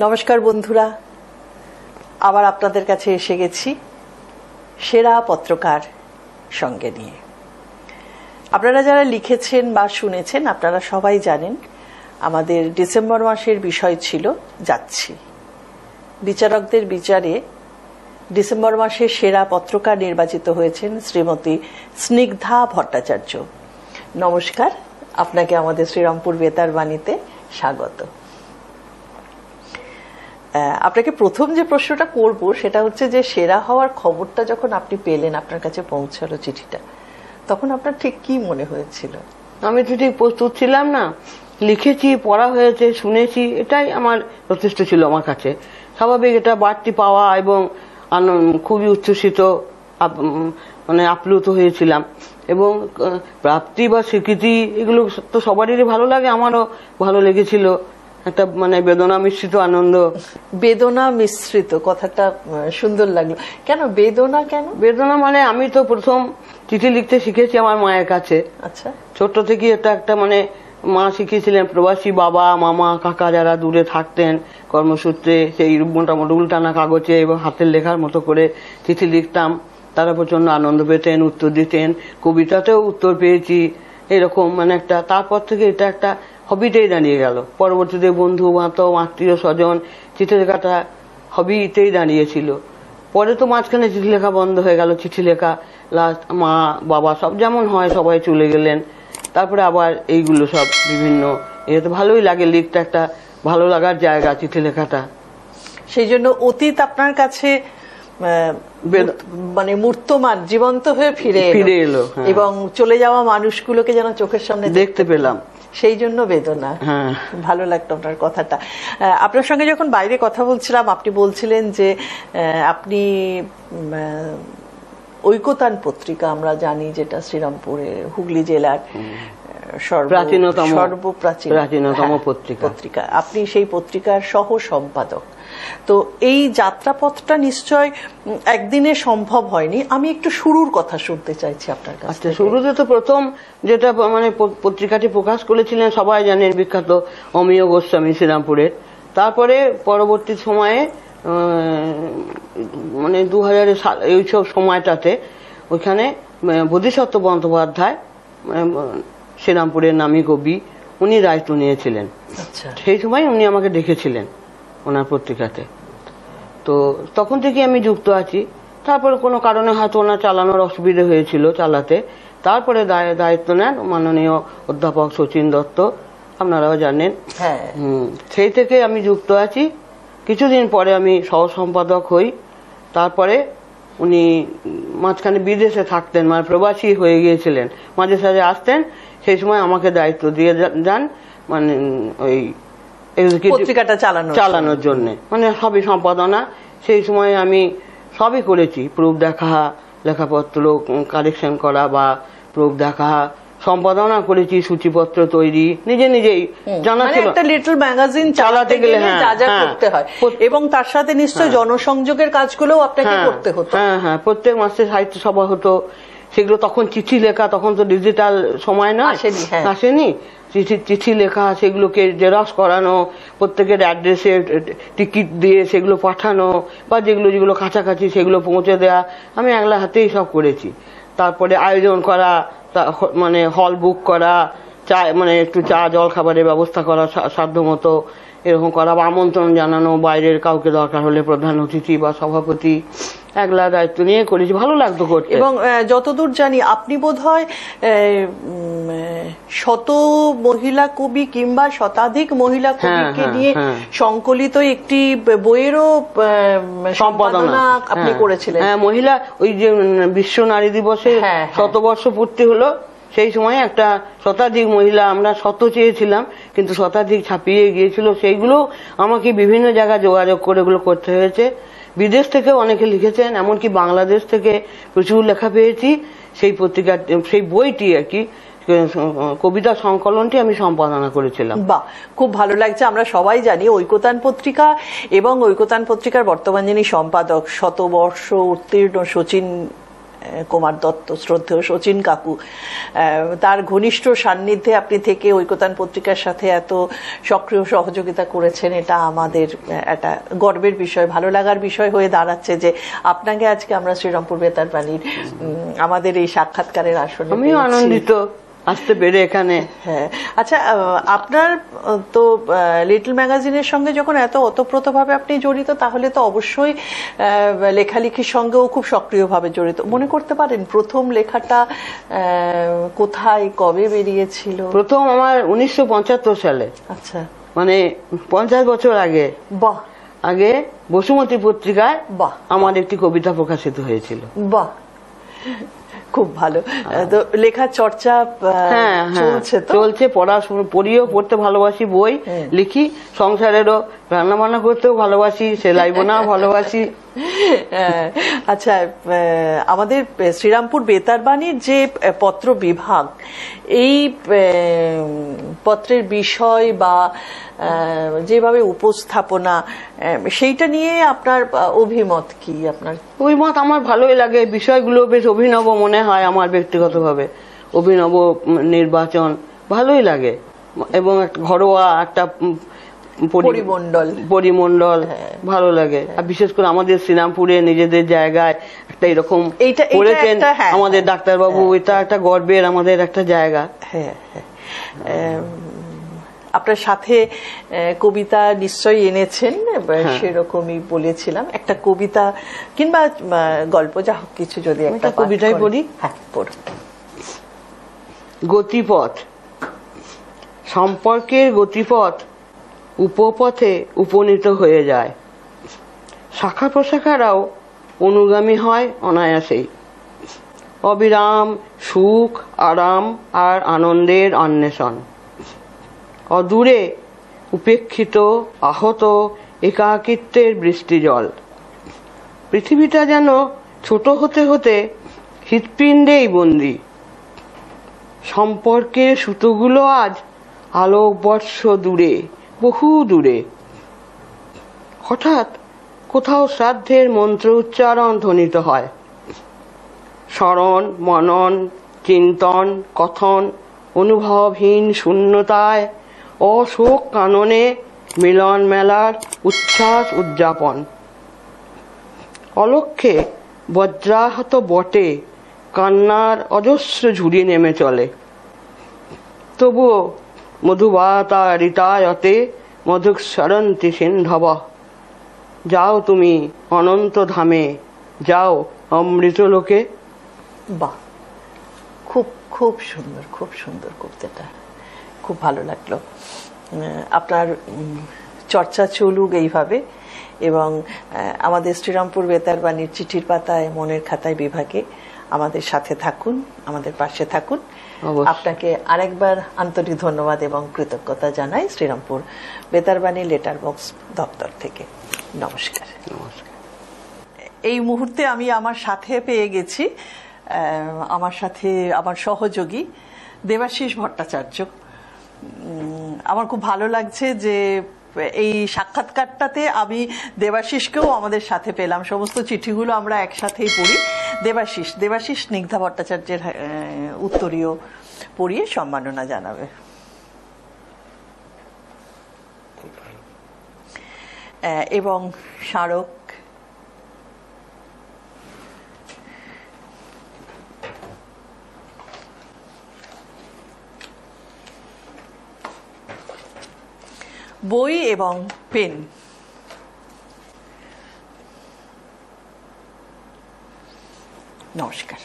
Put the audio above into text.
নমস্কার বন্ধুরা, আবার আপনাদের কাছে এসে গেছি সেরা পত্রকার সঙ্গে নিয়ে। আপনারা যারা লিখেছেন বা শুনেছেন আপনারা সবাই জানেন আমাদের ডিসেম্বর মাসের বিষয় ছিল যাচ্ছি। বিচারকদের বিচারে ডিসেম্বর মাসে সেরা পত্রকার নির্বাচিত হয়েছেন শ্রীমতী স্নিগ্ধা ভট্টাচার্য। নমস্কার, আপনাকে আমাদের শ্রীরামপুর বেতার বাণীতে স্বাগত। আপনাকে প্রথম যে প্রশ্নটা করব সেটা হচ্ছে যে সেরা হওয়ার খবরটা যখন আপনি পেলেন, আপনার কাছে পৌঁছালো চিঠিটা, তখন আপনার ঠিক কি মনে হয়েছিল? আমি তো ঠিক প্রস্তুত ছিলাম না, লিখেছি, পড়া হয়েছে, শুনেছি, এটাই আমার যথেষ্ট ছিল আমার কাছে। স্বাভাবিক এটা বাড়তি পাওয়া এবং খুবই উচ্ছ্বসিত মানে আপ্লুত হয়েছিলাম। এবং প্রাপ্তি বা স্বীকৃতি এগুলো তো সবারই ভালো লাগে, আমারও ভালো লেগেছিল। একটা মানে বেদনা মিশ্রিত আনন্দ। বেদনা মিশ্রিত কথাটা সুন্দর লাগলো। কেন বেদনা? কেন বেদনা? মানে আমি তো প্রথম চিঠি লিখতে শিখেছি আমার মায়ের কাছে। আচ্ছা, ছোট্ট থেকে এটা একটা মানে মা শিখিয়েছিলেন। প্রবাসী বাবা মামা কাকা যারা দূরে থাকতেন কর্মসূত্রে, সেই মোটামুটি উল্টানা কাগজে এবং হাতের লেখার মতো করে চিঠি লিখতাম। তারা প্রচন্ড আনন্দ পেতেন, উত্তর দিতেন, কবিতাতেও উত্তর পেয়েছি এরকম। মানে একটা তারপর থেকে এটা একটা হবিতেই দাঁড়িয়ে গেল। পরবর্তীতে বন্ধু বান্ধব আত্মীয় স্বজন চিঠি লেখাটা হবিতেই দাঁড়িয়েছিল। পরে তো মাঝখানে চিঠি লেখা বন্ধ হয়ে গেল। চিঠি লেখা লাস্ট মা বাবা সব যেমন হয় সবাই চলে গেলেন। তারপরে আবার এইগুলো সব বিভিন্ন তো ভালোই লাগে, লিখতে একটা ভালো লাগার জায়গা চিঠি লেখাটা। সেই জন্য অতীত আপনার কাছে মানে মূর্তমান জীবন্ত হয়ে ফিরে এলো এবং চলে যাওয়া মানুষগুলোকে যেন চোখের সামনে দেখতে পেলাম, সেই জন্য বেদনা। ভালো লাগতো আপনার কথাটা। আপনার সঙ্গে যখন বাইরে কথা বলছিলাম আপনি বলছিলেন যে আপনি ঐকতান পত্রিকা, আমরা জানি যেটা শ্রীরামপুরের হুগলি জেলার সর্বপ্রাচীনতম পত্রিকা, আপনি সেই পত্রিকার সহ সম্পাদক। তো এই যাত্রাপথটা নিশ্চয় একদিনে সম্ভব হয়নি। আমি একটু শুরুর কথা শুনতে চাইছি আপনার কাছে। আচ্ছা, শুরুতে তো প্রথম যেটা মানে পত্রিকাটি প্রকাশ করেছিলেন সবাই জানেন, বিখ্যাত অমিয় গোস্বামী শ্রীরামপুরের। তারপরে পরবর্তী সময়ে মানে 2000 সাল এইসব সময়টাতে ওইখানে বোধিসত্ত্ব বন্দ্যোপাধ্যায় শ্রীরামপুরের নামী কবি, উনি দায়িত্ব নিয়েছিলেন। সেই সময় উনি আমাকে ডেকেছিলেন ওনার পত্রিকাতে। তো তখন থেকে আমি যুক্ত আছি। তারপরে কোনো কারণে হয়তো ওনার চালানোর অসুবিধা হয়েছিল চালাতে। তারপরে দায়িত্ব নেন মাননীয় অধ্যাপক শচীন দত্ত, আপনারাও জানেন। সেই থেকে আমি যুক্ত আছি। কিছুদিন পরে আমি সহ সম্পাদক হই। তারপরে উনি মাঝখানে বিদেশে থাকতেন, মানে প্রবাসী হয়ে গিয়েছিলেন, মাঝে সাঝে আসতেন। সেই সময় আমাকে দায়িত্ব দিয়ে যান মানে ওই পত্রিকাটা চালানোর জন্য, মানে সবই সম্পাদনা। সেই সময় আমি সবই করেছি, প্রুফ দেখা, লেখাপত্র কারেকশন করা বা প্রুফ দেখা, সম্পাদনা করেছি, সূচিপত্র তৈরি, নিজেই জানা ছিল। একটা লিটল ম্যাগাজিন চালাতে গেলে যা যা করতে হয় এবং তার সাথে নিশ্চয় জনসংযোগের কাজগুলোও আপনাকে করতে হতো। হ্যাঁ, প্রত্যেক মাসে সাহিত্য সভা হতো। সেগুলো তখন চিঠি লেখা, তখন তো ডিজিটাল সময় না, আসেনি। চিঠি লেখা, সেগুলোকে জেরক্স করানো, প্রত্যেকের অ্যাড্রেসে টিকিট দিয়ে সেগুলো পাঠানো, বা যেগুলো কাছাকাছি সেগুলো পৌঁছে দেওয়া, আমি একলা হাতেই সব করেছি। তারপরে আয়োজন করা, মানে হল বুক করা, চা মানে একটু চা জল খাবারের ব্যবস্থা করা সাধ্য মতো এরকম করা, বা আমন্ত্রণ জানানো, বাইরের কাউকে দরকার হলে প্রধান অতিথি বা সভাপতি, একলা দায়িত্ব নিয়ে করেছি, ভালো লাগতো করতে। এবং যতদূর জানি আপনি বোধহয় শত মহিলা কবি কিংবা শতাধিক মহিলা কবিকে নিয়ে সংকলিত একটি বইয়েরও সম্পাদনা আপনি করেছিলেন। মহিলা ওই যে বিশ্ব নারী দিবসে শতবর্ষ পূর্তি হলো, সেই সময় একটা শতাধিক মহিলা, আমরা শত চেয়েছিলাম কিন্তু শতাধিক ছাপিয়ে গিয়েছিল। সেইগুলো আমাকে বিভিন্ন জায়গায় যোগাযোগ করে এগুলো করতে হয়েছে। বিদেশ থেকে অনেকে লিখেছেন, এমনকি বাংলাদেশ থেকে প্রচুর লেখা পেয়েছি। সেই পত্রিকা, সেই বইটি আর কি, কবিতা সংকলনটি আমি সম্পাদনা করেছিলাম। বাহ, খুব ভালো লাগছে। আমরা সবাই জানি ঐকতান পত্রিকা এবং ঐকতান পত্রিকার বর্তমান যিনি সম্পাদক, শতবর্ষ উত্তীর্ণ শচীন কুমার দত্ত, শ্রদ্ধেয় শচীন কাকু, তার ঘনিষ্ঠ সান্নিধ্যে আপনি থেকে ঐকতান পত্রিকার সাথে এত সক্রিয় সহযোগিতা করেছেন, এটা আমাদের একটা গর্বের বিষয়, ভালো লাগার বিষয় হয়ে দাঁড়াচ্ছে যে আপনাকে আজকে আমরা শ্রীরামপুর বেতার বাণীর আমাদের এই সাক্ষাৎকারের আসনে আমিও আনন্দিত আসতে পেরে এখানে। হ্যাঁ, আচ্ছা, আপনার তো লিটল ম্যাগাজিনের সঙ্গে যখন এত ওতপ্রোতভাবে আপনি জড়িত, তাহলে তো অবশ্যই লেখালেখির সঙ্গেও খুব সক্রিয়ভাবে জড়িত। মনে করতে পারেন প্রথম লেখাটা কোথায়, কবে বেরিয়েছিল? প্রথম আমার 1975 সালে। আচ্ছা, মানে 50 বছর আগে। বাহ। আগে বসুমতী পত্রিকায় বাহ আমার একটি কবিতা প্রকাশিত হয়েছিল। বাহ, খুব ভালো। তো লেখার চর্চা চলছে? তো চলছে, পড়াশোনা পড়িও, পড়তে ভালোবাসি, বই লিখি, সংসারেরও রান্না বান্না করতেও ভালোবাসি, সেলাই বোনাও ভালোবাসি। আচ্ছা, আমাদের শ্রীরামপুর বেতার বাণীর যে পত্র বিভাগ, এই পত্রের বিষয় বা যেভাবে উপস্থাপনা, সেইটা নিয়ে আপনার অভিমত কি? আপনার অভিমত আমার ভালোই লাগে, বিষয়গুলো বেশ অভিনব মনে হয় আমার ব্যক্তিগতভাবে। অভিনব নির্বাচন ভালোই লাগে, এবং ঘরোয়া একটা পরিমণ্ডল ভালো লাগে। আর বিশেষ করে আমাদের শ্রীরামপুরে নিজেদের জায়গায় একটা এরকম করেছেন আমাদের ডাক্তারবাবু, এটা একটা গর্বের আমাদের একটা জায়গা। আপনার সাথে কবিতা নিশ্চয়ই এনেছেন, সেরকমই বলেছিলাম। একটা কবিতা কিংবা গল্প, যা হোক কিছু যদি একটা কবিতাই পড়ি। হ্যাঁ, পড়ুন। গতিপথ। সম্পর্কের গতিপথ উপপথে উপনীত হয়ে যায়, শাখা প্রশাখারাও অনুগামী হয় অনায়াসেই। অবিরাম সুখ, আরাম আর আনন্দের অন্বেষণ, অদূরে উপেক্ষিত আহত একাকিত্বের বৃষ্টিজল। পৃথিবীটা যেন ছোট হতে হতে হৃৎপিণ্ডেই বন্দী। সম্পর্কের সুতোগুলো আজ আলোকবর্ষ দূরে, বহু দূরে। হঠাৎ কোথাও শ্রাদ্ধের মন্ত্র উচ্চারণ ধ্বনিত হয়। স্মরণ, মনন, চিন্তন, কথন, অনুভবহীন শূন্যতায় অশোক কাননে মিলন মেলার উচ্ছ্বাস উদযাপন। অলক্ষ্যে বজ্রাহত বটে কান্নার অজস্র ঝুড়ি নেমে চলে। তবুও মধুবাতা ঋতায়তে মধুক্ষরন্তি সিন্ধব। যাও তুমি অনন্ত ধামে, যাও অমৃত লোকে। বাহ, খুব খুব সুন্দর, খুব সুন্দর কবিতাটা, খুব ভালো লাগলো। আপনার চর্চা চলুক এইভাবে, এবং আমাদের শ্রীরামপুর বেতার বাণীর চিঠির পাতায়, মনের খাতায় বিভাগে আমাদের সাথে থাকুন, আমাদের পাশে থাকুন। আপনাকে আরেকবার আন্তরিক ধন্যবাদ এবং কৃতজ্ঞতা জানাই শ্রীরামপুর বেতার বাণী লেটার বক্স দপ্তর থেকে। নমস্কার। নমস্কার। এই মুহূর্তে আমি আমার সাথে পেয়ে গেছি আমার সাথে আমার সহযোগী দেবাশিস ভট্টাচার্য। আমার খুব ভালো লাগছে যে এই সাক্ষাৎকারটাতে আমি দেবাশিসকেও আমাদের সাথে পেলাম। সমস্ত চিঠিগুলো আমরা একসাথেই পড়ি। দেবাশিস স্নিগ্ধা ভট্টাচার্যের উত্তরীয় পড়িয়ে সম্মাননা জানাবে। এবং স্মারক বই এবং পেন। নমস্কার।